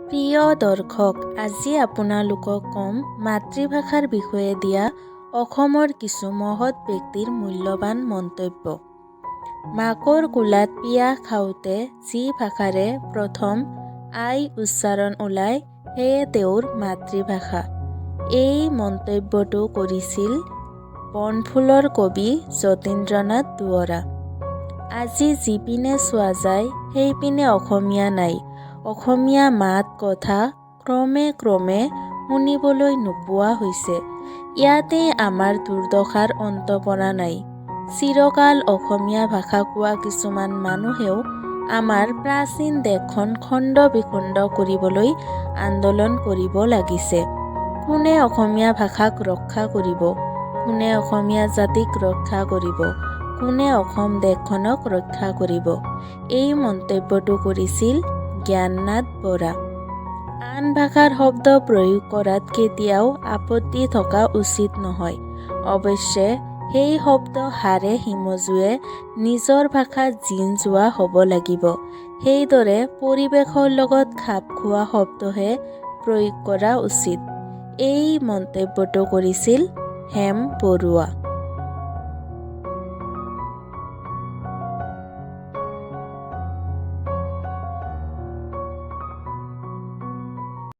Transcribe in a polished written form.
প্ৰিয় দৰ্শক, আজি আপোনালোকক কম মাতৃভাষাৰ বিষয়ে দিয়া অসমৰ কিছু মহৎ ব্যক্তিৰ মূল্যৱান মন্তব্য। মাকৰ কোলাত পিয়াহ খাওঁতে যি ভাষাৰে প্ৰথম আই উচ্চাৰণ ওলায় সেয়ে তেওঁৰ মাতৃভাষা। এই মন্তব্যটো কৰিছিল বনফুলৰ কবি যতীন্দ্ৰনাথ দুৱৰা। আজি যিপিনে চোৱা যায় সেইপিনে অসমীয়া নাই। অসমীয়া মাত কথা ক্ৰমে শুনিবলৈ নোপোৱা হৈছে। ইয়াতেই আমাৰ দুৰ্দশাৰ অন্ত পৰা নাই। চিৰকাল অসমীয়া ভাষা কোৱা কিছুমান মানুহেও আমাৰ প্ৰাচীন দেশখন খণ্ড বিখণ্ড কৰিবলৈ আন্দোলন কৰিব লাগিছে। কোনে অসমীয়া ভাষাক ৰক্ষা কৰিব? কোনে অসমীয়া জাতিক ৰক্ষা কৰিব? কোনে অসম দেশখনক ৰক্ষা কৰিব? এই মন্তব্যটো কৰিছিল জ্ঞাননাথ বৰা। আন ভাষাৰ শব্দ প্ৰয়োগ কৰাত কেতিয়াও আপত্তি থকা উচিত নহয়। অৱশ্যে সেই শব্দ হাড়ে হিমজুৱে নিজৰ ভাষাত জিন যোৱা হ'ব লাগিব। সেইদৰে পৰিৱেশৰ লগত খাপ খোৱা শব্দহে প্ৰয়োগ কৰা উচিত। এই মন্তব্যটো কৰিছিল হেম বৰুৱা।